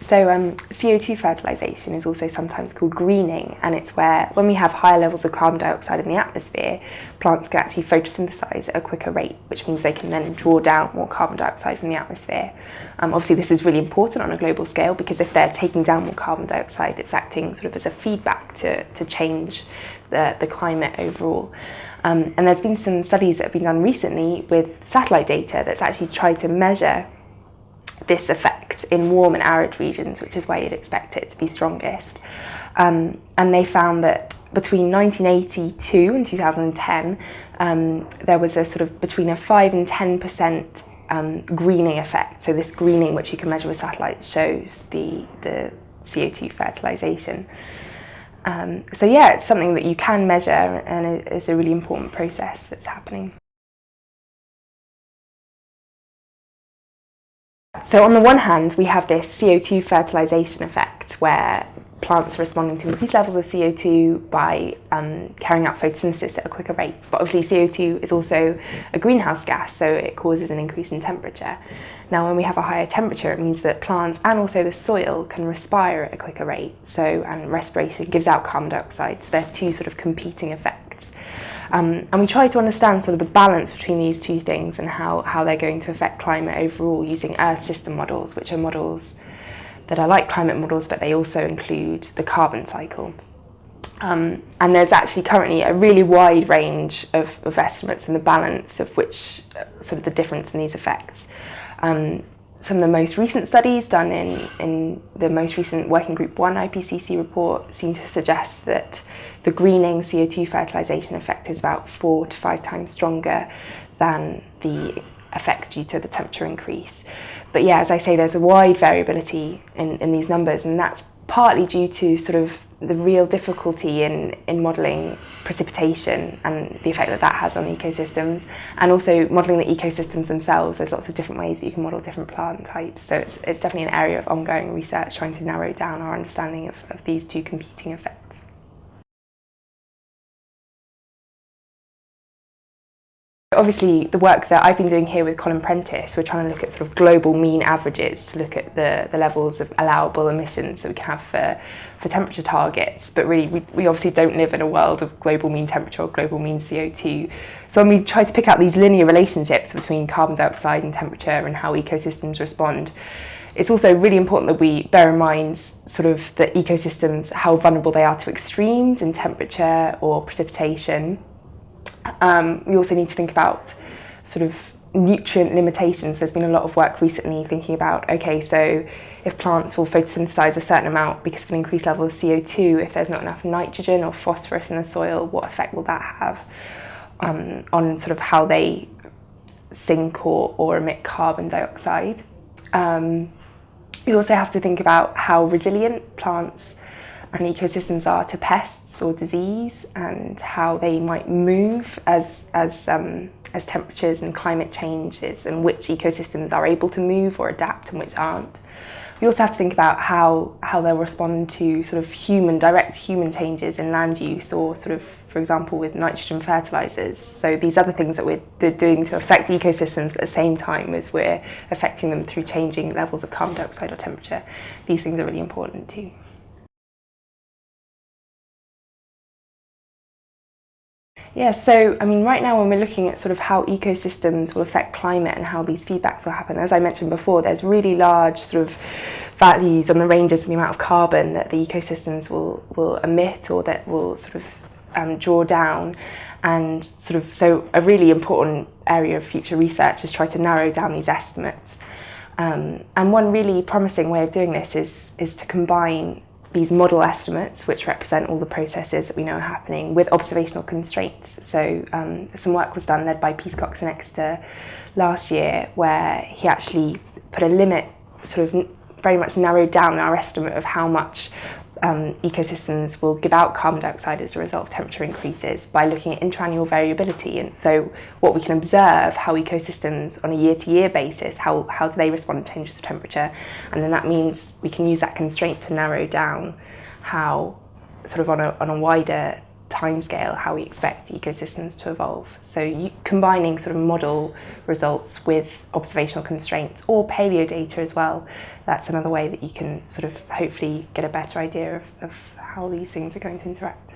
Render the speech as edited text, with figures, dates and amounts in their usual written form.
So CO2 fertilization is also sometimes called greening, and it's where, when we have higher levels of carbon dioxide in the atmosphere, plants can actually photosynthesize at a quicker rate, which means they can then draw down more carbon dioxide from the atmosphere. Obviously this is really important on a global scale, because if they're taking down more carbon dioxide, it's acting sort of as a feedback to change the climate overall. And there's been some studies that have been done recently with satellite data that's actually tried to measure this effect in warm and arid regions, which is where you'd expect it to be strongest. And they found that between 1982 and 2010, there was a sort of between a 5 and 10% greening effect. So this greening, which you can measure with satellites, shows the CO2 fertilization. So yeah, it's something that you can measure, and it's a really important process that's happening. So on the one hand, we have this CO2 fertilization effect, where plants are responding to increased levels of CO2 by carrying out photosynthesis at a quicker rate. But obviously CO2 is also a greenhouse gas, so it causes an increase in temperature. Now when we have a higher temperature, it means that plants and also the soil can respire at a quicker rate. And respiration gives out carbon dioxide, so they're two sort of competing effects. And we try to understand sort of the balance between these two things and how they're going to affect climate overall using Earth system models, which are models that are like climate models, but they also include the carbon cycle. And there's actually currently a really wide range of estimates and the balance of which sort of the difference in these effects. Some of the most recent studies done in the most recent Working Group 1 IPCC report seem to suggest that the greening CO2 fertilization effect is about 4 to 5 times stronger than the effects due to the temperature increase. But yeah, as I say, there's a wide variability in these numbers, and that's partly due to sort of the real difficulty in modelling precipitation and the effect that has on ecosystems, and also modelling the ecosystems themselves. There's lots of different ways that you can model different plant types, so it's definitely an area of ongoing research trying to narrow down our understanding of these two competing effects. Obviously, the work that I've been doing here with Colin Prentice, we're trying to look at sort of global mean averages to look at the levels of allowable emissions that we can have for temperature targets. But really, we obviously don't live in a world of global mean temperature or global mean CO2. So when we try to pick out these linear relationships between carbon dioxide and temperature and how ecosystems respond, it's also really important that we bear in mind sort of the ecosystems, how vulnerable they are to extremes in temperature or precipitation. We also need to think about sort of nutrient limitations. There's been a lot of work recently thinking about, okay, so if plants will photosynthesize a certain amount because of an increased level of CO2, if there's not enough nitrogen or phosphorus in the soil, what effect will that have on sort of how they sink or emit carbon dioxide? We also have to think about how resilient plants and ecosystems are to pests or disease, and how they might move as temperatures and climate changes, and which ecosystems are able to move or adapt and which aren't. We also have to think about how they'll respond to sort of direct human changes in land use, or sort of, for example, with nitrogen fertilizers. So these other things that we're doing to affect ecosystems at the same time as we're affecting them through changing levels of carbon dioxide or temperature. These things are really important too. Yeah, so I mean, right now when we're looking at sort of how ecosystems will affect climate and how these feedbacks will happen, as I mentioned before, there's really large sort of values on the ranges of the amount of carbon that the ecosystems will emit, or that will sort of draw down. And sort of, so a really important area of future research is try to narrow down these estimates. And one really promising way of doing this is to combine these model estimates, which represent all the processes that we know are happening, with observational constraints. So some work was done, led by Peacock and Exeter last year, where he actually put a limit, sort of very much narrowed down our estimate of how much ecosystems will give out carbon dioxide as a result of temperature increases, by looking at intraannual variability. And so what we can observe, how ecosystems on a year-to-year basis, how do they respond to changes of temperature, and then that means we can use that constraint to narrow down how, sort of on a wider timescale how we expect ecosystems to evolve. So combining sort of model results with observational constraints or paleo data as well, that's another way that you can sort of hopefully get a better idea of how these things are going to interact.